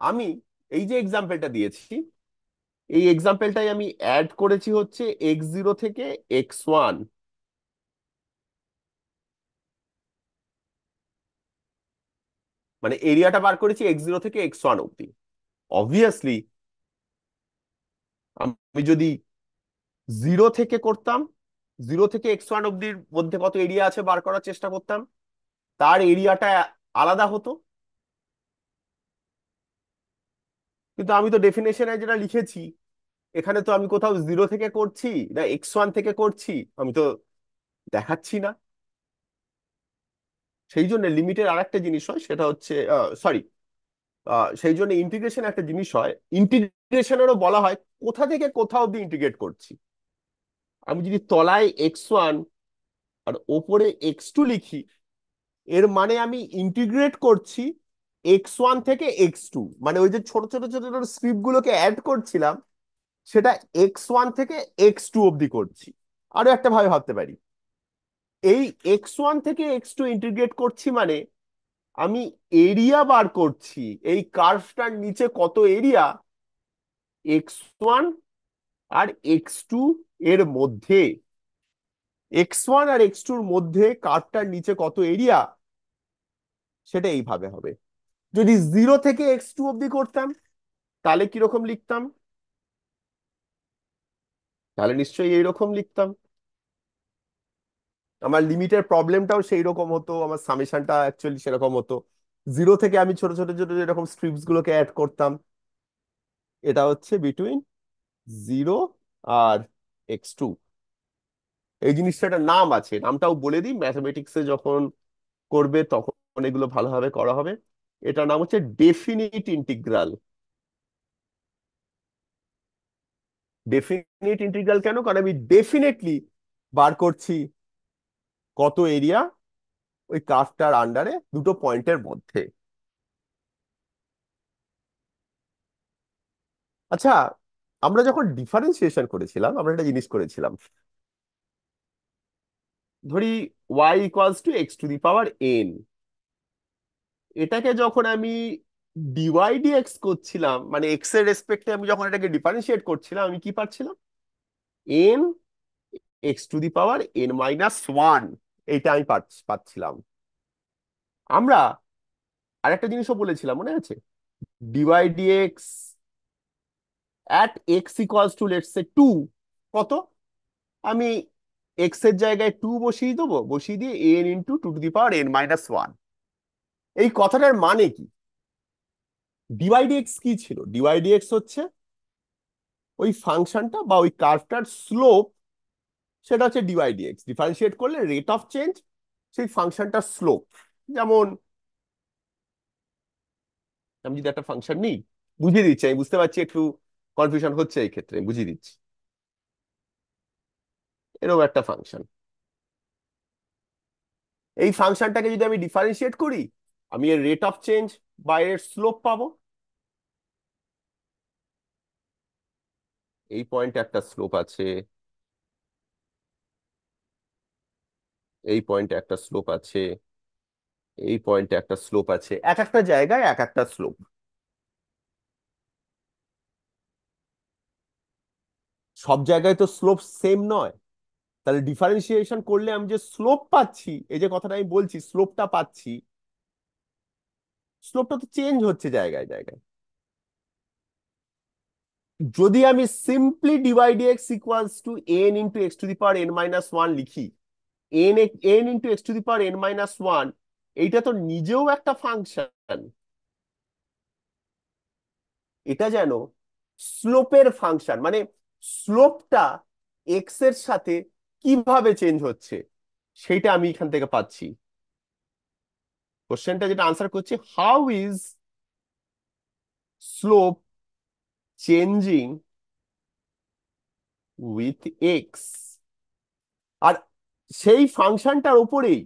আমি এই যে এক্সাম্পলটা দিয়েছি, এই এক্সাম্পলটাই আমি অ্যাড করেছি হচ্ছে x0 থেকে x1, মানে এরিয়াটা বার করেছি x0 থেকে x1 অব্দি। অবভিয়াসলি আমি যদি 0 থেকে করতাম, 0 থেকে x1 অব্দির মধ্যে কত এরিয়া আছে বার করার চেষ্টা করতাম, তার এরিয়াটা আলাদা হতো। কিন্তু আমি তো ডেফিনেশনে যেটা লিখেছি, এখানে তো আমি কোথাও 0 থেকে করছি না x1 থেকে করছি, আমি তো দেখাচ্ছি না। সেই জন্য লিমিটের আরেকটা জিনিস হয়, সেটা হচ্ছে সরি, সেই জন্য ইন্টিগ্রেশন একটা জিনিস হয়, ইন্টিগ্রেশনেরও বলা হয় কোথা থেকে কোথা অব্দি ইন্টিগ্রেট করছি। আমি যদি তলায় x1 আর ওপরে x2 লিখি, এর মানে আমি ইন্টিগ্রেট করছি x1 থেকে x2, মানে ওই যে ছোট ছোট ছোট ছোট স্ক্রিপ্ট গুলোকে অ্যাড করছিলাম, সেটা x1 থেকে x2 অব্দি করছি। আরো একটা ভাবে ভাবতে পারি, এই x1 থেকে x2 ইন্টিগ্রেট করছি মানে আমি এরিয়া বার করছি, এই কার্ভটার নিচে কত এরিয়া x1 আর x2 এর মধ্যে, x1 আর x2 এর মধ্যে কার্ভটার নিচে কত এরিয়া, সেটা এইভাবে হবে। যদি 0 থেকে x2 অব্দি করতাম, তাহলে কিরকম লিখতাম? তাহলে নিশ্চয়ই এইরকম লিখতাম। আমার লিমিটের প্রবলেমটাও সেই রকম হতো, আমার সামেশনটা অ্যাকচুয়ালি সেরকম হতো। 0 থেকে আমি ছোট ছোট ছোট এরকম স্ট্রিপস গুলোকে অ্যাড করতাম। এটা হচ্ছে বিটুইন 0 আর x2। এই জিনিসটা একটা নাম আছে, নামটাও বলে দিই, ম্যাথমেটিক্সে যখন করবে তখন এগুলো ভালোভাবে করা হবে। এটার নাম হচ্ছে ডেফিনিট ইন্টিগ্রাল। ডেফিনিট ইন্টিগ্রাল কেন? কারণ আমি ডেফিনেটলি বার করছি কত এরিয়া ওই কার্ভটার আন্ডারে দুটো পয়েন্টের মধ্যে। আচ্ছা, আমরা যখন ডিফারেন্সিয়েশন করেছিলাম, আমরা একটা জিনিস করেছিলাম। ধরি y = x⁴n, এটাকে যখন আমি ডিএক্স করছিলাম, মানে এক্স এর রেসপেক্টে আমি যখন এটাকে ডিফারেন্সিয়েট করছিলাম, আমি কি পাচ্ছিলাম? এন x⁴n−1, এইটা আমি পাচ্ছিলাম। আমরা আরেকটা জিনিসও বলেছিলাম, মনে আছে? DX at x = let's say 2, কত? আমি এক্স এর জায়গায় 2 বসিয়ে দেবো, বসিয়ে দিয়ে n × 2⁴n−1। এই কথাটার মানে কি? ডিএক্স কি ছিল? ডিএক্স হচ্ছে ওই ফাংশনটা বা ওই কার্ভটার স্লোপ, সেটা হচ্ছে ডিএক্স। ডিফারেন্সিয়েট করলে রেট অফ চেঞ্জ সেই ফাংশনটার স্লোপ। যেমন আমি যদি একটা ফাংশন নিই, বুঝিয়ে দিচ্ছি, আমি বুঝতে পারছি একটু কনফিউশন হচ্ছে, এই ক্ষেত্রে আমি বুঝিয়ে দিচ্ছি। এরকম একটা ফাংশন, এই ফাংশনটাকে যদি আমি ডিফারেন্সিয়েট করি, আমি এর রেট অফ চেঞ্জ বা এর স্লোপ পাবো। এই পয়েন্টে একটা স্লোপ আছে, এই পয়েন্টে একটা স্লোপ আছে, এই পয়েন্টে একটা স্লোপ আছে, এক একটা জায়গায় এক একটা স্লোপ। সব জায়গায় তো স্লোপ সেম নয়। তাহলে ডিফারেন্সিয়েশন করলে আমি যে স্লোপ পাচ্ছি, এই যে কথাটা আমি বলছি স্লোপটা পাচ্ছি, স্লোপটা তো চেঞ্জ হচ্ছে জায়গায় জায়গায়। যদি আমি সিম্পলি dy/dx = n × x⁴n−1 লিখি, n × x⁴n−1, এইটা তো নিজেও একটা ফাংশন। এটা যেন স্লোপের ফাংশন, মানে স্লোপটা এক্স এর সাথে কিভাবে চেঞ্জ হচ্ছে সেটা আমি এখান থেকে পাচ্ছি। কোশ্চেনটা যেটা আনসার করছে, how is slope changing with x. আর সেই ফাংশনটার উপরেই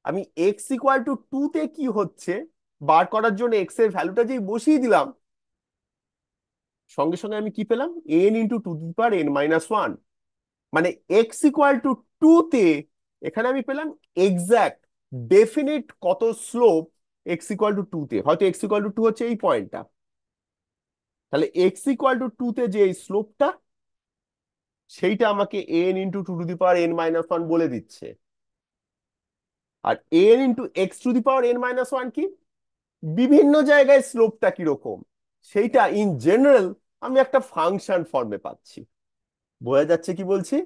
আমি x = 2 তে কি হচ্ছে বার করার জন্য এক্স এর ভ্যালুটা যেই বসিয়ে দিলাম, সঙ্গে সঙ্গে আমি কি পেলাম? n × 2⁴n−1। মানে x = 2 তে এখানে আমি পেলাম এক্সাক্ট ডেফিনিট কত স্লোপ x = 2 তে। হয়তো x = 2 হচ্ছে এই পয়েন্টটা, তাহলে এক্স ইকুয়াল টু টু তে যে এই স্লোপটা, সেইটা আমাকে n into two to the power n minus one বলে দিচ্ছে। আর n into x to the power n minus one কি, বিভিন্ন জায়গায় স্লোপটা কিরকম সেইটা ইন জেনারেল আমি একটা ফাংশন ফর্মে পাচ্ছি। বোঝা যাচ্ছে কি বলছি?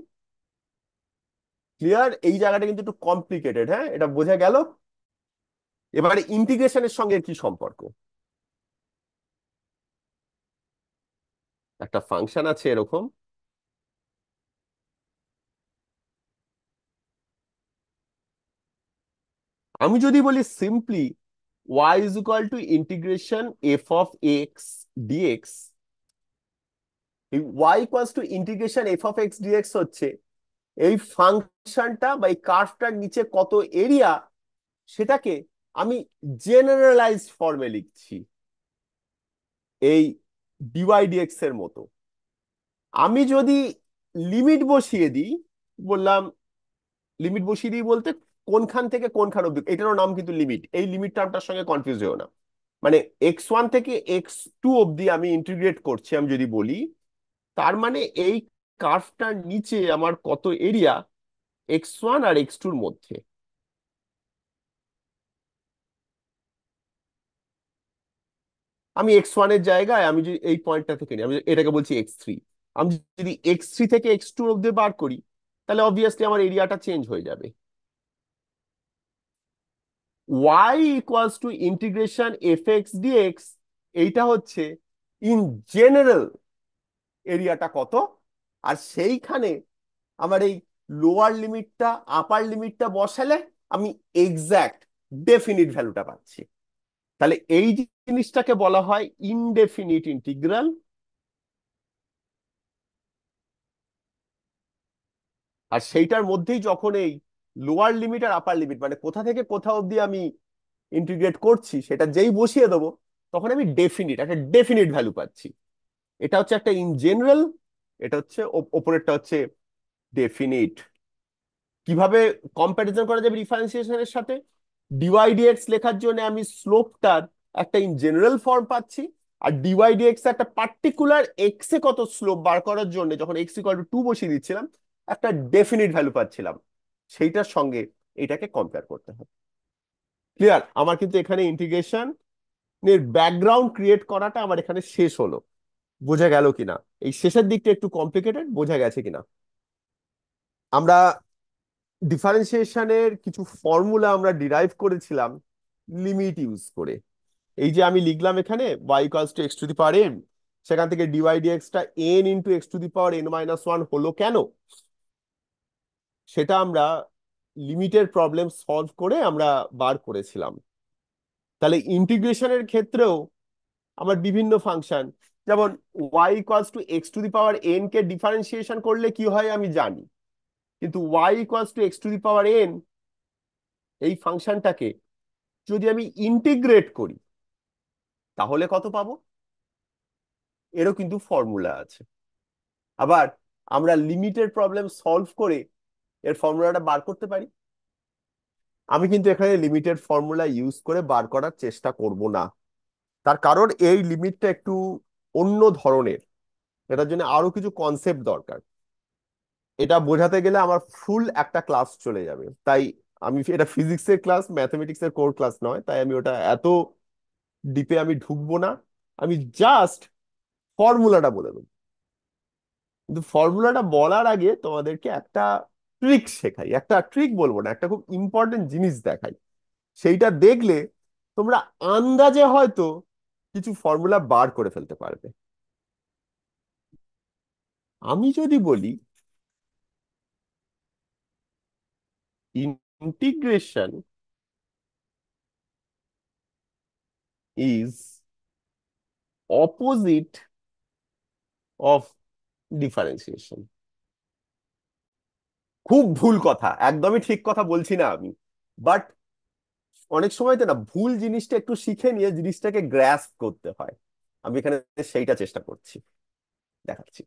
ক্লিয়ার? এই জায়গাটা কিন্তু একটু কমপ্লিকেটেড, হ্যাঁ, এটা বোঝা গেল। এবারে ইন্টিগ্রেশনের সঙ্গে কি সম্পর্ক? একটা ফাংশন আছে এরকম, আমি যদি বলি simply y is equal to integration f of x dx, এই y equals to integration f of x dx হচ্ছে এই ফাংশনটা বা এই কার্ভটার নিচে কত এরিয়া, সেটাকে আমি জেনারেলাইজড ফর্মে লিখছি এই ডিওয়াই ডিএক্স এর মতো। আমি যদি লিমিট বসিয়ে দিই, বললাম লিমিট বসিয়ে দিই বলতে কোনখান থেকে কোনখান অব্দি, এটারও নাম কিন্তু লিমিট, এই লিমিট টার্মটার সঙ্গে কনফিউজ হয়েও না। মানে এক্স ওয়ান থেকে এক্স টু অব্দি আমি ইন্টিগ্রেট করছি, আমি যদি বলি তার মানে এই কার্ভটার নিচে আমার কত এরিয়া এক্স ওয়ান আর এক্স টুর মধ্যে। আমি এক্স ওয়ানের জায়গায় আমি যদি এই পয়েন্টটা থেকে নিই, আমি এটাকে বলছি এক্স থ্রি, আমি যদি এক্স থ্রি থেকে এক্স টু অব্দি বার করি, তাহলে অবভিয়াসলি আমার এরিয়াটা চেঞ্জ হয়ে যাবে। y equals to integration f x dx, এইটা হচ্ছে ইন জেনারেল এরিয়াটা কত, আর সেইখানে আমার এই লোয়ার লিমিটটা আপার লিমিটটা বসালে আমি এক্সাক্ট ডেফিনিট ভ্যালুটা পাচ্ছি। তাহলে এই জিনিসটাকে বলা হয় ইনডেফিনিট ইন্টিগ্রাল। আর সেইটার মধ্যেই যখন এই লোয়ার লিমিট আর আপার লিমিট মানে কোথা থেকে কোথা অব্দি আমি ইন্টিগ্রেট করছি সেটা যেই বসিয়ে দেবো, তখন আমি একটা ডেফিনিট ভ্যালু পাচ্ছি। এটা হচ্ছে একটা ইন জেনারেল, এটা হচ্ছে ওপরেরটা হচ্ছে ডেফিনিট। কিভাবে কম্প্যারিজন করা যাবে ডিফারেন্সিয়েশনের সাথে? ডিওয়াই ডিএক্স লেখার জন্য আমি স্লোপটার একটা ইন জেনারেল ফর্ম পাচ্ছি, আর ডিওয়াই ডিএক্স একটা পার্টিকুলার এক্স এ কত স্লোপ বার করার জন্য যখন এক্স ইকুয়াল টু টু বসিয়ে দিচ্ছিলাম একটা ডেফিনিট ভ্যালু পাচ্ছিলাম। সেইটার সঙ্গে এটাকে কম্পেয়ার করতে হবে। ক্লিয়ার? আমার কিন্তু এখানে ইন্টিগ্রেশন এর ব্যাকগ্রাউন্ড ক্রিয়েট করাটা আমার এখানে শেষ হলো। বোঝা গেল কিনা? এই শেষের দিকটা একটু কমপ্লিকেটেড, বোঝা গেছে কিনা? আমরা ডিফারেন্সিয়েশনের কিছু ফর্মুলা আমরা ডিরাইভ করেছিলাম লিমিট ইউজ করে। এই যে আমি লিখলাম এখানে y equals to x to the power n, সেখান থেকে ডিওয়াই ডিএক্সটা n into x to the power n minus one হলো কেন, সেটা আমরা লিমিটের প্রবলেম সলভ করে আমরা বার করেছিলাম। তাহলে ইন্টিগ্রেশনের ক্ষেত্রেও আমার বিভিন্ন ফাংশন, যেমন y equals to x to the power n K differentiation করলে কি হয় আমি জানি, কিন্তু y equals to x to the power n এই ফাংশনটাকে যদি আমি ইন্টিগ্রেট করি তাহলে কত পাবো, এরও কিন্তু ফর্মুলা আছে। আবার আমরা লিমিটের প্রবলেম সলভ করে এর ফর্মুলাটা বার করতে পারি। আমি কিন্তু এখানে লিমিটের ফর্মুলা ইউজ করে বার করার চেষ্টা করব না, তার কারণ এই লিমিটটা একটু অন্য ধরনের, এটার জন্য আরো কিছু কনসেপ্ট দরকার। এটা বোঝাতে গেলে আমার ফুল একটা ক্লাস চলে যাবে, তাই আমি এটা ফিজিক্সের ক্লাস, ম্যাথমেটিক্সের কোর ক্লাস নয়, তাই আমি ওটা এত ডিপে আমি ঢুকবো না। আমি জাস্ট ফর্মুলাটা বলে দেবো। কিন্তু ফর্মুলাটা বলার আগে তোমাদেরকে একটা ট্রিক শেখাই, একটা ট্রিক বলবো না, একটা খুব ইম্পর্টেন্ট জিনিস দেখাই। সেইটা দেখলে তোমরা আন্দাজে হয়তো কিছু ফর্মুলা বার করে ফেলতে পারবে। আমি যদি বলি integration is opposite of differentiation, খুব ভুল কথা, একদমই ঠিক কথা বলছি না আমি, বাট অনেক সময় তো না ভুল জিনিসটা একটু শিখে নিয়ে জিনিসটাকে গ্রাস্প করতে হয়। আমি এখানে সেইটা চেষ্টা করছি, দেখাচ্ছি।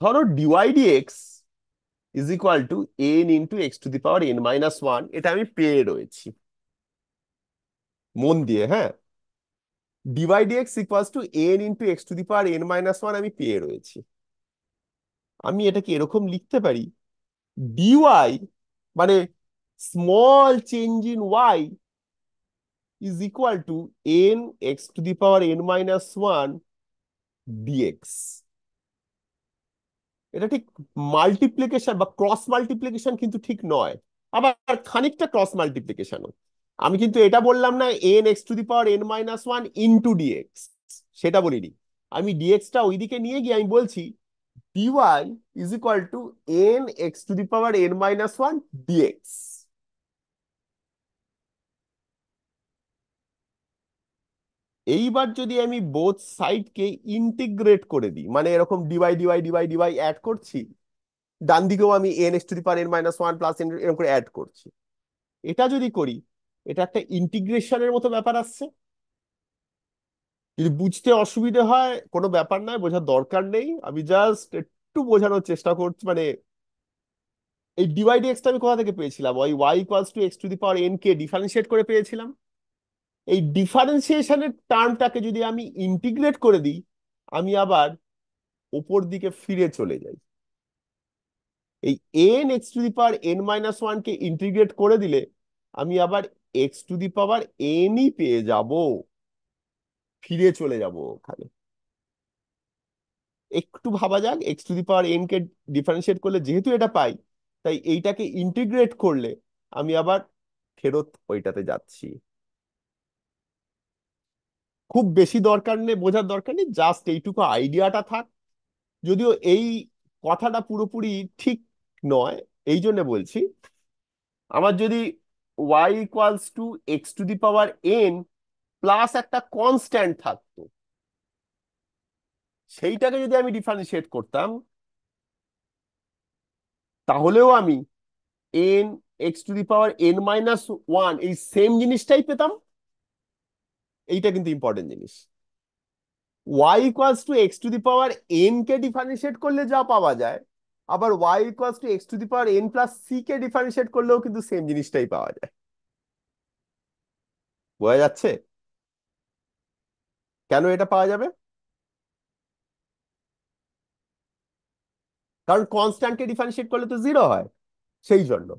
ধরো dy dx is equal to n into x to the power n minus one, এটা আমি পেয়ে রয়েছি। মন দিয়ে, হ্যাঁ, dy dx equals to n into x to the power n minus one আমি পেয়ে রয়েছি। আমি এটাকে এরকম লিখতে পারি, ডিওয়াই মানে small change in y is equal to n x to the power n minus one dx. এটা ঠিক মাল্টিপ্লিকেশন বা ক্রস মাল্টিপ্লিকেশন কিন্তু ঠিক নয়, আবার খানিকটা ক্রস মাল্টিপ্লিকেশনও। আমি কিন্তু এটা বললাম না n x to the power n minus one into dx, সেটা বলিনি। আমি ডিএক্সটা ওইদিকে নিয়ে গিয়ে আমি বলছি dy is equal to n x to the power n minus one dx. এইবার যদি আমি বোথ সাইডকে ইন্টিগ্রেট করে দিই, মানে এরকম dy dy dy dy add করছি, ডান দিকেও আমি n x to the power n minus one plus n এরকম করে অ্যাড করছি, এটা যদি করি, এটা একটা ইন্টিগ্রেশনের মতো ব্যাপার আসছে। যদি বুঝতে অসুবিধে হয় কোনো ব্যাপার নয়, বোঝার দরকার নেই, আমি জাস্ট একটু বোঝানোর চেষ্টা করছি। মানে এই ডিওয়াই ডিএক্সটা আমি কোথা থেকে পেয়েছিলাম? ওই y equals to x to the power n কে ডিফারেন্সিয়েট করে পেয়েছিলাম। এই ডিফারেন্সিয়েশনের টার্মটাকে যদি আমি ইন্টিগ্রেট করে দিই, আমি আবার ওপর দিকে ফিরে চলে যাই। এই N x to the power n minus one K integrate করে দিলে আমি আবার এক্স টু দি পাওয়ার এনই পেয়ে যাব, ফিরে চলে যাব ওখানে। একটু ভাবা যাক, x to the power n কে ডিফারেন্সিয়েট করলে যেহেতু এটা পাই, তাই এইটাকে ইন্টিগ্রেট করলে আমি আবার ফেরত ওইটাতে যাচ্ছি। খুব বেশি দরকার নেই, বোঝার দরকার নেই, জাস্ট এইটুকু আইডিয়াটা থাক। যদিও এই কথাটা পুরোপুরি ঠিক নয়, এই জন্য বলছি। আমার যদি y equals to x to the power n plus একটা কনস্ট্যান্ট থাকতো, সেইটাকে যদি আমি ডিফারেন্সিয়েট করতাম, তাহলেও আমি n x to the power n minus one এই সেম জিনিসটাই পেতাম। এইটা কিন্তু ইম্পর্টেন্ট জিনিস। Y equals to x to the power n কে ডিফারেন্সিয়েট করলে যা পাওয়া যায়, আবার y equals to x to the power n plus c কে ডিফারেন্সিয়েট করলেও কিন্তু সেম জিনিসটাই পাওয়া যায়। বোঝা যাচ্ছে কেন এটা পাওয়া যাবে? কারণ কনস্ট্যান্টকে ডিফারেন্সিয়েট করলে তো জিরো হয়, সেই জন্য।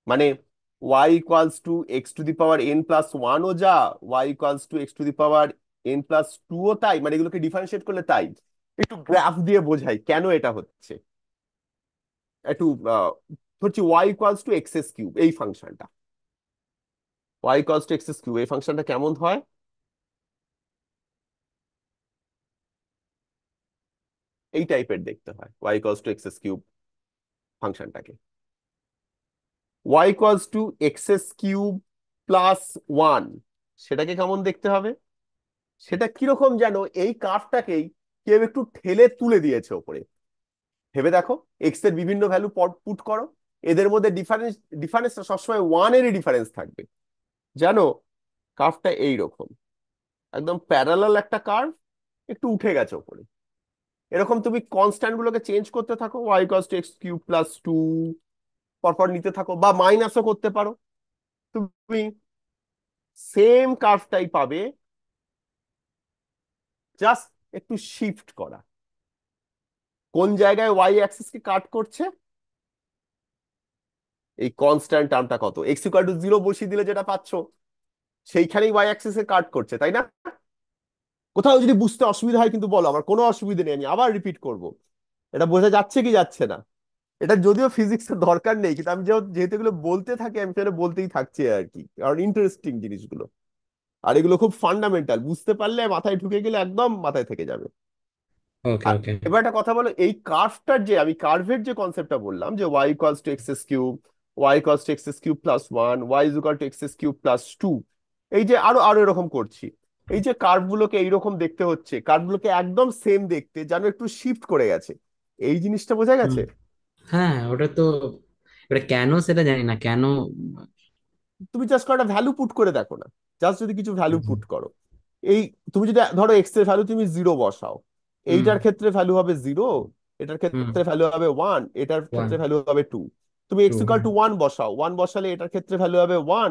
মানে y equals to x to the power n plus ওয়ানও যা, y equals to x to the power n plus two ও তাই, মানে এগুলোকে ডিফারেন্সিয়েট করলে তাই। একটু গ্রাফ দিয়ে বোঝাই কেন এটা হচ্ছে। একটু ধরছি y equals to x S cube, এই ফাংশনটা y equals to x S cube, এই ফাংশনটা কেমন হয়? এই টাইপের দেখতে হয় y equals to x S cube ফাংশনটাকে। Y equals to x S cube plus one, সেটাকে কেমন দেখতে হবে? সেটা কিরকম যেন এই কার্ভটাকেই কেউ একটু ঠেলে তুলে দিয়েছে ওপরে। ভেবে দেখো, এক্স এর বিভিন্ন ভ্যালু পুট করো, এদের মধ্যে ডিফারেন্সটা সবসময় ওয়ানেরই ডিফারেন্স থাকবে। জানো, কার্ভটা এইরকম, একদম প্যারালাল একটা কার্ভ, একটু উঠে গেছে ওপরে। এরকম তুমি কনস্ট্যান্ট গুলোকে চেঞ্জ করতে থাকো, y cos two x cube plus two পরপর নিতে থাকো, বা মাইনাসও করতে পারো, তুমি সেম কার্ভটাই পাবে, জাস্ট একটু শিফট করা। কোন জায়গায় ওয়াই অ্যাক্সিস কে কাট করছে? এই কনস্ট্যান্ট টার্মটা কত, এক্স ইকুয়াল টু জিরো বসিয়ে দিলে যেটা পাচ্ছ, সেইখানেই ওয়াই অ্যাক্সিস এ কাট করছে, তাই না? কোথাও যদি বুঝতে অসুবিধা হয় কিন্তু বলো, আমার কোনো অসুবিধা নেই, আমি আবার রিপিট করব। এটা বোঝা যাচ্ছে কি যাচ্ছে না? এটা যদিও ফিজিক্সের দরকার নেই, কিন্তু আমি যেহেতু এগুলো বলতে থাকি, আমি সেটা বলতেই থাকছি আর কি, কারণ ইন্টারেস্টিং জিনিসগুলো। আর এগুলো খুব ফান্ডামেন্টাল, বুঝতে পারলে মাথায় ঢুকে গেলে একদম মাথায় থেকে যাবে। ওকে আর ওকে। এবার একটা কথা বলো, এই কার্ভটার যে আমি কার্ভের যে কনসেপ্টটা বললাম, যে y equals to x S cube, y equals to x S cube plus one, y is equal to x S cube plus two, এই যে আরো আরো এরকম করছি, এই যে কার্ভগুলোকে এইরকম দেখতে হচ্ছে, কার্ভগুলোকে একদম সেম দেখতে, যেন একটু শিফট করে গেছে, এই জিনিসটা বোঝা হুম। গেছে? হ্যাঁ, ওটা তো, ওটা কেন সেটা জানি না কেন। তুমি জাস্ট একটা ভ্যালু পুট করে দেখো না, জাস্ট যদি কিছু ভ্যালু হুম পুট করো, এই তুমি যদি ধরো এক্স এর ভ্যালু তুমি জিরো বসাও, হুম এইটার ক্ষেত্রে ভ্যালু হবে জিরো, এটার হুম। ক্ষেত্রে ভ্যালু হবে ওয়ান, এটার ওয়ান। ক্ষেত্রে ভ্যালু হবে টু। তুমি টু, এক্স ইকাল হ্যাঁ। টু ওয়ান বসাও, ওয়ান বসালে এটার ক্ষেত্রে ভ্যালু হবে ওয়ান,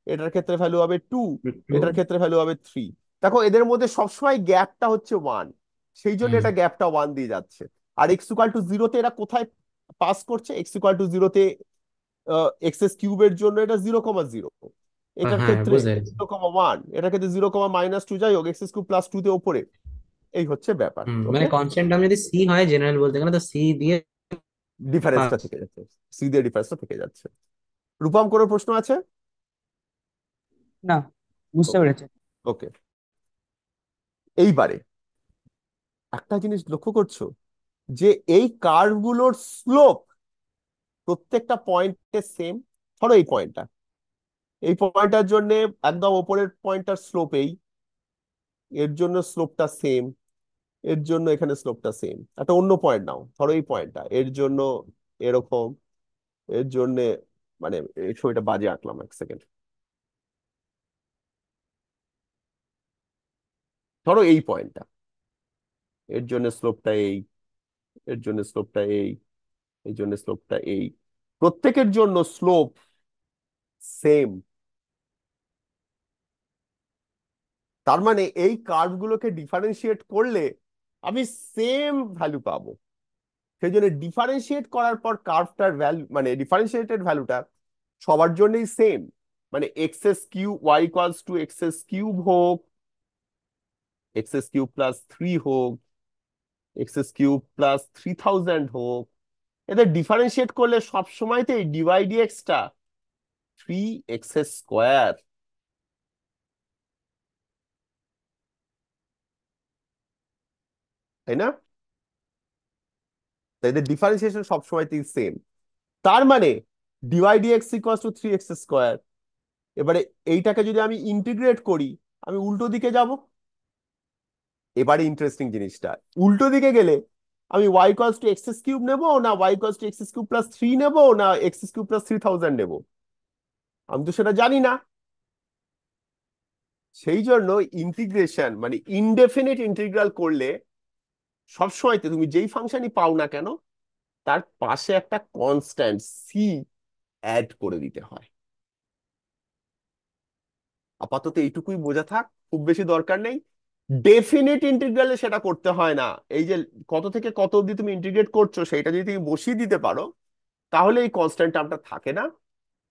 এটার ক্ষেত্রে ভ্যালু হবে টু, টু। এটার ক্ষেত্রে ভ্যালু হবে থ্রি। দেখো এদের মধ্যে সবসময় গ্যাপটা হচ্ছে ওয়ান, সেই জন্য হুম। এটা গ্যাপটা ওয়ান দিয়ে যাচ্ছে। আর এক্স ইকাল টু জিরোতে এরা কোথায় পাস করছে? এক্স ইকাল টু জিরোতে এক্স এস কিউবের জন্য এটা 0,0, এটার হ্যাঁ, ক্ষেত্রে বুঝতে পেরেছি। 0,1, এটার ক্ষেত্রে 0,-2, যাই হোক x S cube plus two তে ওপরে। এই হচ্ছে ব্যাপার। হুম, মানে ওকে, কনস্ট্যান্ট টার্ম যদি সি হয় জেনারেল বলতে গেলে, তো সি দিয়ে ডিফারেন্সটা পাস। থেকে যাচ্ছে, সি দিয়ে ডিফারেন্সটা থেকে যাচ্ছে। রূপম কোনো প্রশ্ন আছে? না, বুঝতে পেরেছি। ওকে, এইবারে একটা জিনিস লক্ষ্য করছো যে এই কার্ভ গুলোর স্লোপ প্রত্যেকটা পয়েন্টে সেম। ধরো এই পয়েন্টটা, এই পয়েন্টটার জন্য একদম ওপরের পয়েন্টটার স্লোপ এই, এর জন্য স্লোপটা সেম, এর জন্য এখানে স্লোপটা সেম। একটা অন্য পয়েন্ট নাও, ধরো এই পয়েন্টটা, এর জন্য এরকম, এর জন্য, মানে এই ছবিটা বাজে আঁকলাম, এক সেকেন্ড। ধরো এই পয়েন্টটা, এর জন্য স্লোপটা এই, এর জন্য স্লোপটা এই, এই জন্য স্লোপটা এই, প্রত্যেকের জন্য স্লোপ সেম। তার মানে এই কার্ভ গুলোকে ডিফারেন্সিয়েট করলে আমি সেম ভ্যালু পাবো। সেই জন্য ডিফারেন্সিয়েট করার পর কার্ভটার ভ্যালু, মানে ডিফারেন্সিয়েটেড ভ্যালুটা সবার জন্যই সেম। মানে x as q y equals to x S cube হোক, x S cube plus three হোক, এক্স এস কিউব প্লাস 3000 হোক, এদের ডিফারেন্সিয়েট করলে সব সময়তে এই ডিওয়াই ডিএক্সটা 3x² তাই না? তাই এদের ডিফারেন্সিয়েশন সবসময়তেই সেম। তার মানে dy dx equals two 3x²। এবারে এইটাকে যদি আমি ইন্টিগ্রেট করি, আমি উল্টো দিকে যাব। এবারে ইন্টারেস্টিং জিনিসটা, উল্টো দিকে গেলে আমি y equals to x cube নেবো, না y equals to x cube plus three নেবো, না এক্স কিউব প্লাস 3000 নেবো? আমি তো সেটা জানি না। সেই জন্য ইন্টিগ্রেশন মানে ইনডেফিনিট ইন্টিগ্রাল করলে সবসময় তুমি যেই ফাংশনই পাও না কেন, তার পাশে একটা কনস্ট্যান্ট সি অ্যাড করে দিতে হয়। আপাতত এইটুকুই বোঝা থাক, খুব বেশি দরকার নেই। ডেফিনিট ইন্টিগ্রালে সেটা করতে হয় না। এই যে কত থেকে কত অবধি তুমি ইন্টিগ্রেট করছো সেটা যদি তুমি বসিয়ে দিতে পারো, তাহলে এই কনস্ট্যান্ট টার্মটা থাকে না,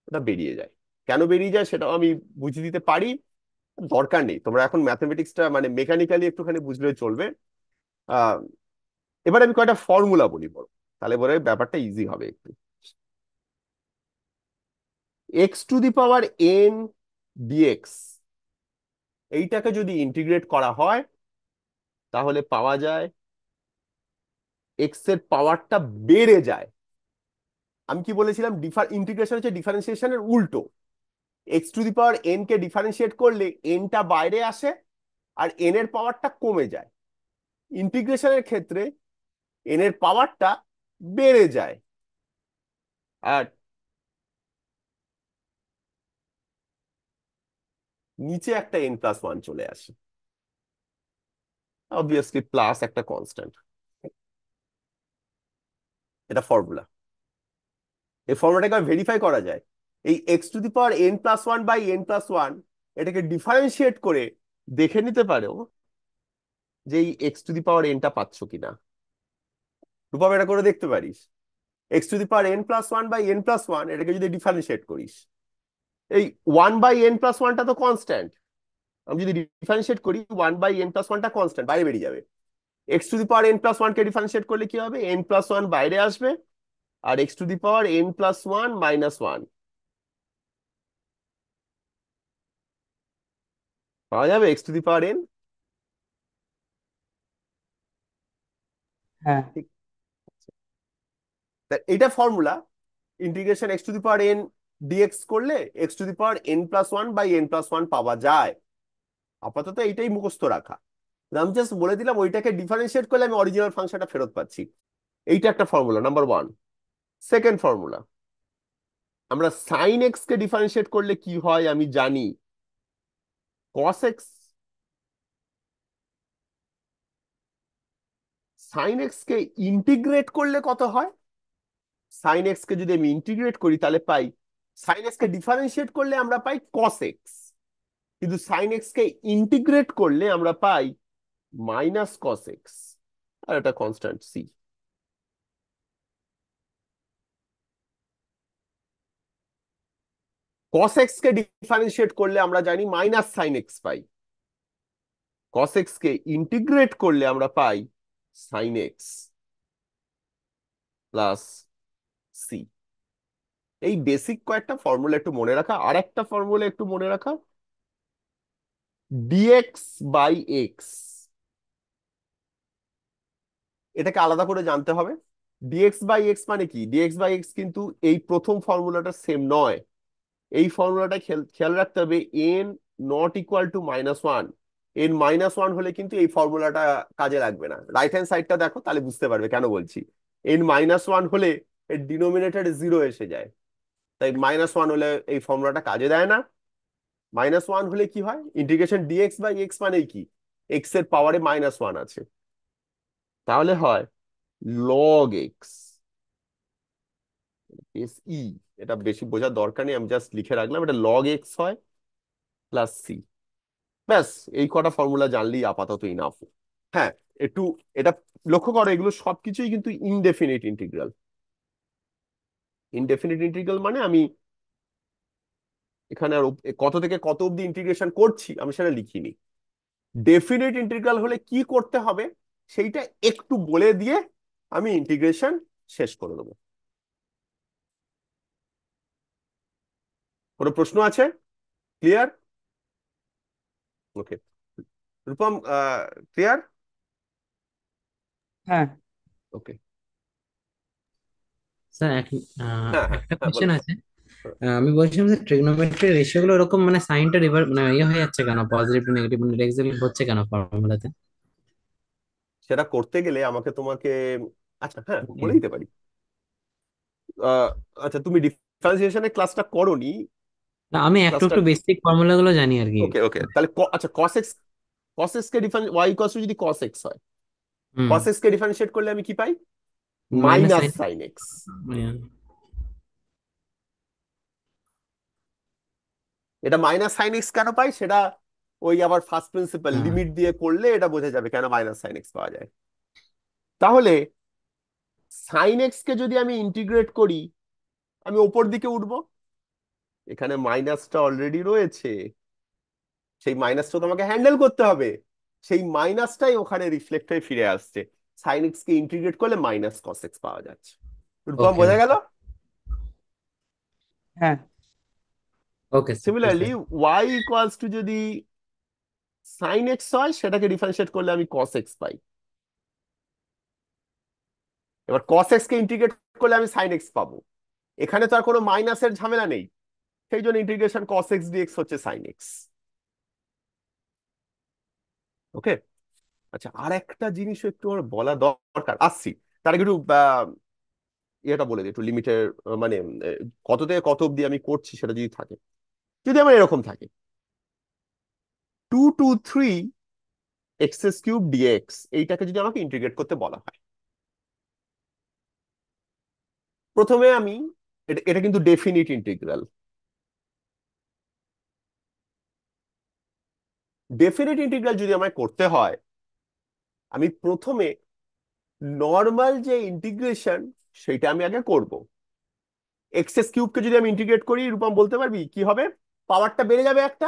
ওটা বেরিয়ে যায়। কেন বেরিয়ে যায় সেটাও আমি বুঝিয়ে দিতে পারি, দরকার নেই। তোমরা এখন ম্যাথমেটিক্সটা মানে মেকানিক্যালি একটুখানি বুঝলে চলবে। আহ এবার আমি কয়েকটা ফর্মুলা বলি বড়, তাহলে পরে ব্যাপারটা ইজি হবে একটু। x⁴n dx, এইটাকে যদি ইন্টিগ্রেট করা হয় তাহলে পাওয়া যায় এক্স এর পাওয়ারটা বেড়ে যায়। আমি কি বলেছিলাম? ইন্টিগ্রেশন হচ্ছে ডিফারেন্সিয়েশনের উল্টো। x⁴n কে ডিফারেন্সিয়েট করলে এনটা বাইরে আসে আর এন এর পাওয়ারটা কমে যায়। ইন্টিগ্রেশনের ক্ষেত্রে এন এর পাওয়ারটা বেড়ে যায়, আর নিচে একটা n+1 চলে আসে, অবভিয়াসলি প্লাস একটা কনস্ট্যান্ট। এটা ফর্মুলা। এই ফর্মুলাটাকে ভেরিফাই করা যায়। এই x⁴n+1/n+1 এটাকে ডিফারেন্সিয়েট করে দেখে নিতে পারো যে এই x⁴n পাচ্ছ কিনা। রূপম এটা করে দেখতে পারিস। x⁴n+1/n+1 এটাকে যদি ডিফারেন্সিয়েট করিস, এই 1/n+1টা তো কনস্ট্যান্ট, আমি যদি ডিফারেন্সিয়েট করি 1/n+1টা কনস্ট্যান্ট বাইরে বেরিয়ে যাবে। x⁴n+1 কে ডিফারেন্সিয়েট করলে কি হবে? n+1 বাইরে আসবে, আর x⁴n+1 - 1 পাওয়া যাবে x⁴n। হ্যাঁ, ঠিক, তা এটা ফর্মুলা। ইন্টিগ্রেশন x⁴n ডিএক্স করলে x⁴n+1/n+1 পাওয়া যায়। আপাতত এইটাই মুখস্থ রাখা। আমি জাস্ট বলে দিলাম ওইটাকে ডিফারেন্সিয়েট করলে আমি অরিজিনাল ফাংশনটা ফেরত পাচ্ছি। এইটা একটা formula number one. Second formula, আমরা সাইন এক্স কে ডিফারেন্সিয়েট করলে কি হয় আমি জানি। কস এক্স, সাইন এক্স কে ইন্টিগ্রেট করলে কত হয়? সাইন এক্স কে যদি আমি ইন্টিগ্রেট করি তাহলে পাই, সাইন এক্স কে ডিফারেন্সিয়েট করলে আমরা পাই কস এক্স, কিন্তু সাইন এক্স কে ইন্টিগ্রেট করলে আমরা পাই মাইনাস কস এক্স, আর এটা কনস্ট্যান্ট সি। কস এক্স কে ডিফারেন্সিয়েট করলে আমরা জানি মাইনাস সাইন এক্স পাই, কস এক্স কে ইন্টিগ্রেট করলে আমরা পাই সাইন এক্স প্লাস সি। এই বেসিক কয়েকটা ফর্মুলা একটু মনে রাখা। আর একটা ফর্মুলা একটু মনে রাখা, ডিএক্স বাই এক্স, এটাকে আলাদা করে জানতে হবে। ডিএক্স বাই এক্স মানে কি? ডিএক্স বাই এক্স কিন্তু এই প্রথম ফর্মুলাটা সেম নয়। এই ফর্মুলাটা খেয়াল রাখতে হবে, N not equal to -1। N -1 হলে কিন্তু এই ফর্মুলাটা কাজে লাগবে না। রাইট হ্যান্ড সাইডটা দেখো, তাহলে বুঝতে পারবে কেন বলছি। এন -1 হলে এর ডিনোমিনেটরে 0 এসে যায়, তাই -1 হলে এই ফর্মুলাটা কাজে দেয় না। -1 হলে কি হয়? ইন্টিগ্রেশন ডিএক্স বাই এক্স মানে কি? এক্স এর পাওয়ারে -1 আছে, তাহলে হয় লগ এক্স এস ই। এটা বেশি বোঝার দরকার নেই, আমি জাস্ট লিখে রাখলাম, এটা লগ এক্স হয় প্লাস সি। ব্যাস, এই কটা ফর্মুলা জানলেই আপাতত ইনাফ। হ্যাঁ, একটু এটা লক্ষ্য করো, এগুলো সবকিছুই কিন্তু ইনডেফিনিট ইন্টিগ্রাল। ইনডেফিনিট ইন্টিগ্রাল মানে আমি এখানে আর কত থেকে কত অব্দি ইন্টিগ্রেশন করছি আমি সেটা লিখিনি। ডেফিনিট ইন্টিগ্রাল হলে কি করতে হবে সেইটা একটু বলে দিয়ে আমি ইন্টিগ্রেশন শেষ করে দেবো। কোনো প্রশ্ন আছে? ক্লিয়ার? ওকে, রূপম, ক্লিয়ার? হ্যাঁ। ওকে। স্যার হ্যাঁ, হ্যাঁ, একটা হ্যাঁ, কোয়েশ্চেন বলো। আছে। আমি বলছিলাম যে ট্রিগনোমেট্রি রেশিও গুলো এরকম মানে সাইনটা রিভার মানে ইয়ে হয়ে যাচ্ছে কেন, পজিটিভ টু নেগেটিভ মানে এক্স্যাক্টলি হচ্ছে কেন ফর্মুলাতে? সেটা করতে গেলে আমাকে তোমাকে, আচ্ছা হ্যাঁ ওকে। বলে দিতে পারি। আহ, আচ্ছা, তুমি ডিফারেন্সিয়েশনের ক্লাসটা করোনি? না, আমি একটু ক্লাসটা, একটু বেসিক ফর্মুলা গুলো জানি আর কি। ওকে ওকে, তাহলে আচ্ছা কস এক্স, কস এক্স কে ডিফারেন্স ওয়াই ইকুয়ালস টু যদি কস এক্স হয়, হুম। কস এক্স কে ডিফারেন্সিয়েট করলে আমি কি পাই? Minus minus sine. Sine x. এটা মাইনাস সাইন এক্স কেন পাই সেটা ওই আবার ফার্স্ট প্রিন্সিপাল লিমিট দিয়ে করলে এটা বোঝা যাবে কেন মাইনাস সাইন এক্স পাওয়া যায়। তাহলে সাইন এক্স কে যদি আমি ইন্টিগ্রেট করি, আমি ওপর দিকে উঠবো, এখানে মাইনাসটা অলরেডি রয়েছে, সেই মাইনাসটা তোমাকে হ্যান্ডেল করতে হবে। সেই মাইনাসটাই ওখানে রিফ্লেক্ট হয়ে ফিরে আসছে, সাইন এক্স কে ইন্টিগ্রেট করলে মাইনাস কস এক্স পাওয়া যাচ্ছে। রূপম, ওকে। বোঝা গেল? হ্যাঁ। ওকে স্যার, বুঝতে সিমিলারলি পারছি। ওয়াই ইকুয়ালস টু যদি সাইন এক্স হয়, সেটাকে ডিফারেন্সিয়েট করলে আমি কস এক্স পাই। এবার কস এক্স কে ইন্টিগ্রেট করলে আমি সাইন এক্স পাবো। এখানে তো আর কোনো মাইনাসের ঝামেলা নেই, সেই জন্য ইন্টিগ্রেশন কস এক্স ডিএক্স হচ্ছে সাইন এক্স। ওকে। আচ্ছা, আর একটা জিনিস একটু আমার বলা দরকার, আসছি তার আগে একটু ইয়েটা বলে দিই, একটু লিমিটের মানে কত থেকে কত অব্দি আমি করছি সেটা যদি থাকে, যদি আমার এরকম থাকে 2 to 3 এক্স কিউব ডিএক্স, এইটাকে যদি আমাকে ইন্টিগ্রেট করতে বলা হয়, প্রথমে আমি, এটা এটা কিন্তু ডেফিনিট ইন্টিগ্রাল। ডেফিনিট ইন্টিগ্রাল যদি আমায় করতে হয়, আমি প্রথমে নর্মাল যে ইন্টিগ্রেশন সেটা আমি আগে করব। কিউবকে যদি আমি ইন্টিগ্রেট করি, রূপম বলতে পারবি কি হবে? পাওয়ারটা বেড়ে যাবে একটা,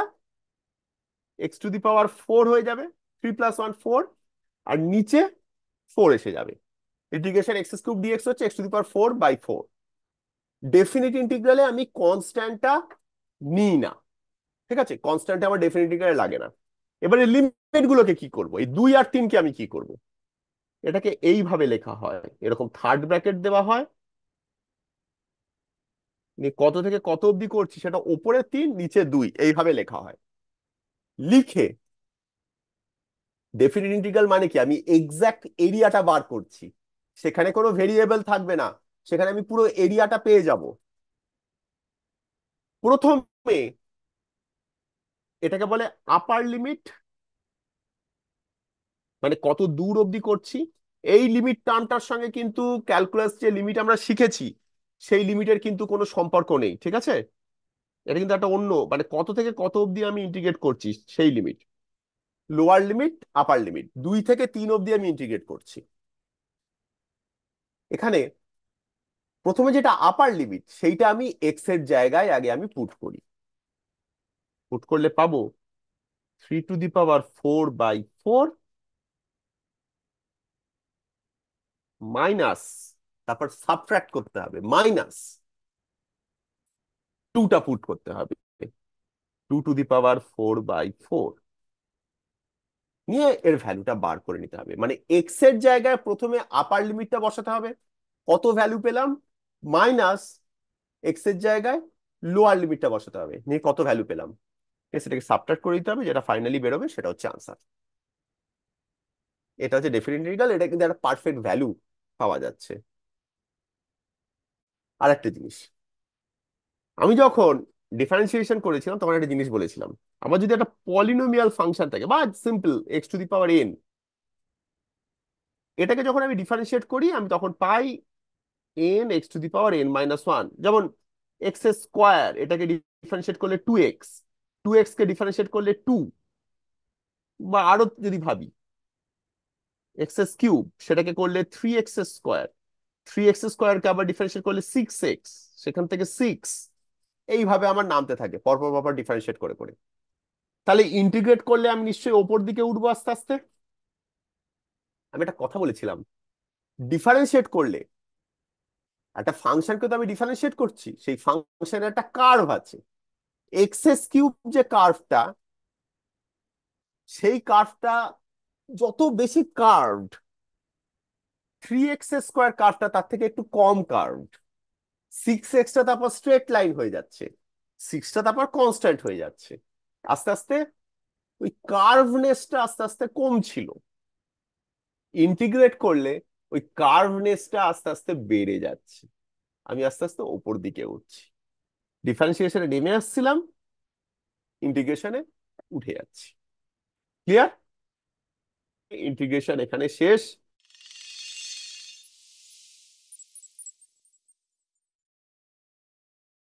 x⁴ হয়ে যাবে, 3 + 1 4, আর নিচে 4 এসে যাবে। ইন্টিগ্রেশন x³ ডিএক্স হচ্ছে x⁴/4। ডেফিনিট ইন্টিগ্রালে আমি কনস্ট্যান্টটা নিই না, ঠিক আছে? কনস্ট্যান্ট আমার ডেফিনিট ইন্টিগ্রালে লাগে না। এবারে লিমিট গুলোকে কি করব? এই 2 আর 3 কে আমি কি করব? এটাকে এইভাবে লেখা হয়, এরকম থার্ড ব্র্যাকেট দেওয়া হয়, কত থেকে কত অবধি করছি সেটা ওপরে 3 নিচে 2 এইভাবে লেখা হয়। লিখে, ডেফিনিট ইন্টিগ্রাল মানে কি? আমি এক্সাক্ট এরিয়াটা বার করছি, সেখানে কোনো ভেরিয়েবল থাকবে না, সেখানে আমি পুরো এরিয়াটা পেয়ে যাব। প্রথমে এটাকে বলে আপার লিমিট, মানে কত দূর অবধি করছি। এই লিমিট টার্মটার সঙ্গে কিন্তু ক্যালকুলাস যে লিমিট আমরা শিখেছি সেই লিমিটের কিন্তু কোনো সম্পর্ক নেই, ঠিক আছে? এটা কিন্তু একটা অন্য, মানে কত থেকে কত অবধি আমি ইন্টিগ্রেট করছি সেই limit, lower limit upper limit 2 থেকে 3 অবধি আমি ইন্টিগ্রেট করছি। এখানে প্রথমে যেটা আপার লিমিট সেইটা আমি এক্স এর জায়গায় আগে আমি পুট করি। পুট করলে পাবো 3⁴/4 মাইনাস, তারপর সাবট্রাক্ট করতে হবে, মাইনাস 2টা পুট করতে হবে, 2⁴/4 নিয়ে এর ভ্যালুটা বার করে নিতে হবে। মানে এক্স এর জায়গায় প্রথমে আপার লিমিটটা বসাতে হবে, কত ভ্যালু পেলাম, মাইনাস এক্স এর জায়গায় লোয়ার লিমিটটা বসাতে হবে, নিয়ে কত ভ্যালু পেলাম, সেটাকে সাবট্রাক্ট করে দিতে হবে, যেটা ফাইনালি বেরোবে সেটা হচ্ছে আনসার। এটা হচ্ছে ডেফিনিট ইন্টিগ্রাল, এটা কিন্তু একটা পারফেক্ট ভ্যালু পাওয়া যাচ্ছে। আর একটা জিনিস, আমি যখন ডিফারেন্সিয়েশন করেছিলাম তখন একটা জিনিস বলেছিলাম, আমার যদি একটা পলিনোমিয়াল ফাংশন থাকে বা সিম্পল x⁴n, এটাকে যখন আমি ডিফারেন্সিয়েট করি আমি তখন পাই n(x⁴n - 1), যেমন এক্স স্কোয়ার, এটাকে ডিফারেন্সিয়েট করলে 2x, 2x কে ডিফারেন্সিয়েট করলে 2, বা আরো যদি ভাবি x³ সেটাকে করলে 3x², 3x² কে আবার ডিফারেন্সিয়েট করলে 6x, সেখান থেকে 6, এইভাবে আমার নামতে থাকে পরপর পরপর ডিফারেন্সিয়েট করে করে। তাহলে ইন্টিগ্রেট করলে আমি নিশ্চয়ই ওপর দিকে উঠবো আস্তে আস্তে। আমি একটা কথা বলেছিলাম, ডিফারেন্সিয়েট করলে একটা ফাংশনকে তো আমি ডিফারেন্সিয়েট করছি, সেই ফাংশনের একটা কার্ভ আছে, x³ যে কার্ভটা, সেই কার্ভটা যত বেশি কার্ভড, 3x² কার্ভটা তার থেকে একটু কম কার্ভড, 6x তারপর স্ট্রেট লাইন হয়ে যাচ্ছে, 6টা তারপর কনস্ট্যান্ট হয়ে যাচ্ছে, আস্তে আস্তে ওই কার্ভনেসটা আস্তে আস্তে কমছিল। ইন্টিগ্রেট করলে ওই কার্ভনেসটা আস্তে আস্তে বেড়ে যাচ্ছে, আমি আস্তে আস্তে ওপর দিকে উঠছি, ডিফারেন্সিয়েশনে নেমে আসছিলাম, ইন্টিগ্রেশনে উঠে যাচ্ছি। ক্লিয়ার? ইন্টিগ্রেশন এখানে শেষ।